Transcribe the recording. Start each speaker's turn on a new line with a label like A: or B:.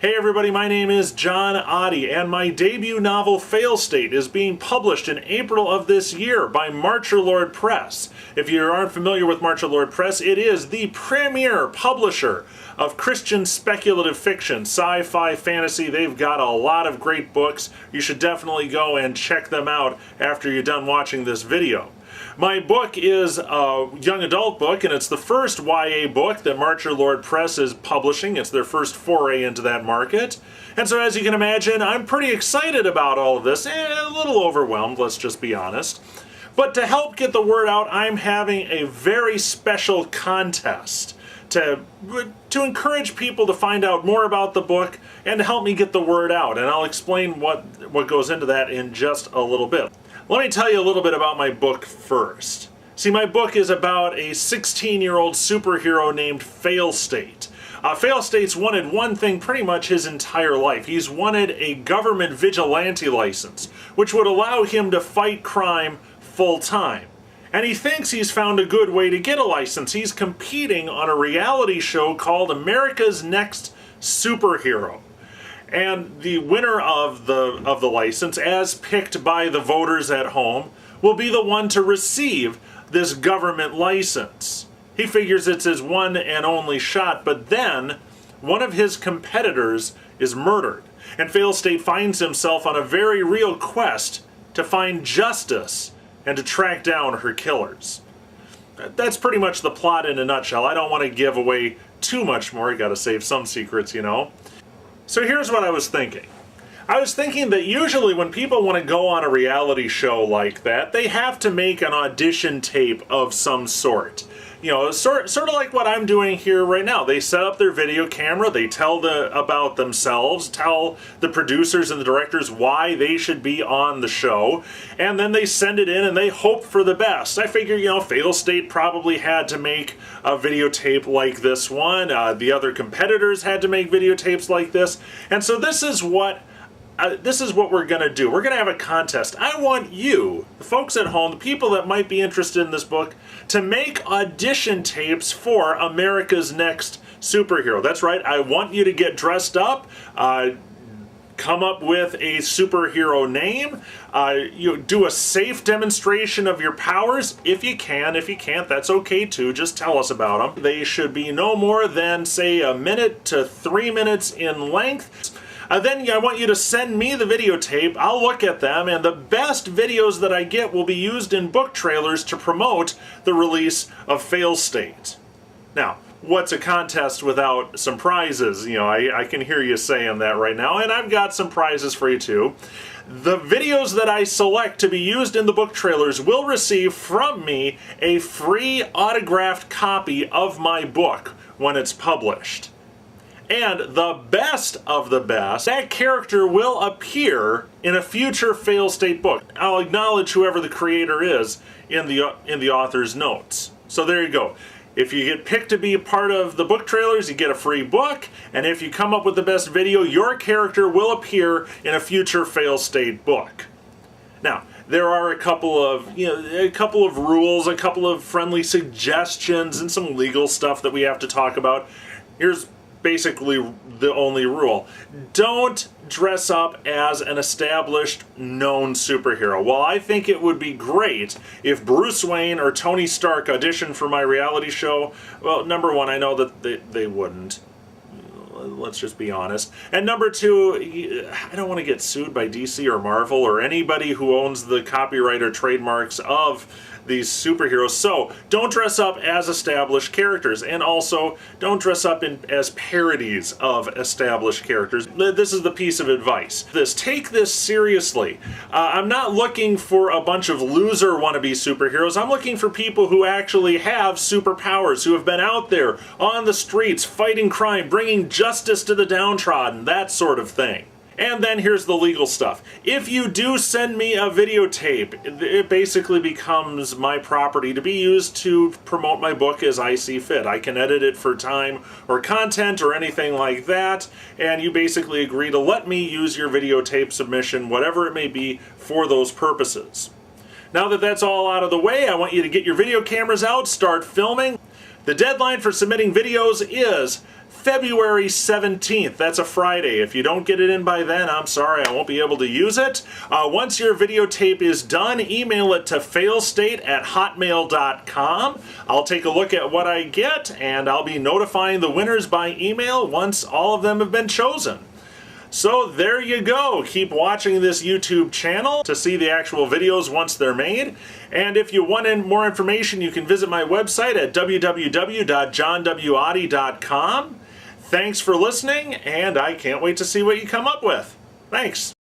A: Hey everybody, my name is John Oddie, and my debut novel Failstate is being published in April of this year by Marcher Lord Press. If you aren't familiar with Marcher Lord Press, it is the premier publisher of Christian speculative fiction, sci-fi, fantasy. They've got a lot of great books. You should definitely go and check them out after you're done watching this video. My book is a young adult book, and it's the first YA book that Marcher Lord Press is publishing. It's their first foray into that market. And so as you can imagine, I'm pretty excited about all of this, and a little overwhelmed, let's just be honest. But to help get the word out, I'm having a very special contest to encourage people to find out more about the book and to help me get the word out. And I'll explain what goes into that in just a little bit. Let me tell you a little bit about my book first. See, my book is about a 16-year-old superhero named Failstate. Failstate's wanted one thing pretty much his entire life. He's wanted a government vigilante license, which would allow him to fight crime full-time. And he thinks he's found a good way to get a license. He's competing on a reality show called America's Next Superhero. And the winner of the license, as picked by the voters at home, will be the one to receive this government license. He figures it's his one and only shot, but then one of his competitors is murdered. And Failstate finds himself on a very real quest to find justice and to track down her killers. That's pretty much the plot in a nutshell. I don't want to give away too much more. You gotta save some secrets, you know. So here's what I was thinking. I was thinking that usually when people want to go on a reality show like that, they have to make an audition tape of some sort. You know, sort of like what I'm doing here right now. They set up their video camera, they tell about themselves, tell the producers and the directors why they should be on the show, and then they send it in and they hope for the best. I figure, you know, Failstate probably had to make a videotape like this one. The other competitors had to make videotapes like this. And so this is what we're going to do. We're going to have a contest. I want you, the folks at home, the people that might be interested in this book, to make audition tapes for America's Next Superhero. That's right, I want you to get dressed up, come up with a superhero name, you do a safe demonstration of your powers, if you can. If you can't, that's okay too, just tell us about them. They should be no more than, say, 1 minute to 3 minutes in length. Then I want you to send me the videotape, I'll look at them, and the best videos that I get will be used in book trailers to promote the release of Failstate. Now, what's a contest without some prizes? You know, I can hear you saying that right now, and I've got some prizes for you too. The videos that I select to be used in the book trailers will receive from me a free autographed copy of my book when it's published. And the best of the best, that character will appear in a future Failstate book. I'll acknowledge whoever the creator is in the author's notes. So there you go. If you get picked to be a part of the book trailers, you get a free book, and if you come up with the best video, your character will appear in a future Failstate book. Now, there are a couple of rules, a couple of friendly suggestions, and some legal stuff that we have to talk about. Here's basically the only rule. Don't dress up as an established, known superhero. While I think it would be great if Bruce Wayne or Tony Stark auditioned for my reality show, well, number one, I know that they wouldn't. Let's just be honest. And number two, I don't want to get sued by DC or Marvel or anybody who owns the copyright or trademarks of these superheroes. So don't dress up as established characters, and also don't dress up as parodies of established characters. This is the piece of advice. Take this seriously. I'm not looking for a bunch of loser wannabe superheroes. I'm looking for people who actually have superpowers, who have been out there on the streets fighting crime, bringing justice to the downtrodden, that sort of thing. And then here's the legal stuff. If you do send me a videotape, it basically becomes my property to be used to promote my book as I see fit. I can edit it for time or content or anything like that, and you basically agree to let me use your videotape submission, whatever it may be, for those purposes. Now that that's all out of the way, I want you to get your video cameras out, start filming. The deadline for submitting videos is February 17th. That's a Friday. If you don't get it in by then, I'm sorry, I won't be able to use it. Once your videotape is done, email it to failstate@hotmail.com. I'll take a look at what I get, and I'll be notifying the winners by email once all of them have been chosen. So there you go. Keep watching this YouTube channel to see the actual videos once they're made. And if you want more information, you can visit my website at www.johnwoddie.com. Thanks for listening, and I can't wait to see what you come up with. Thanks.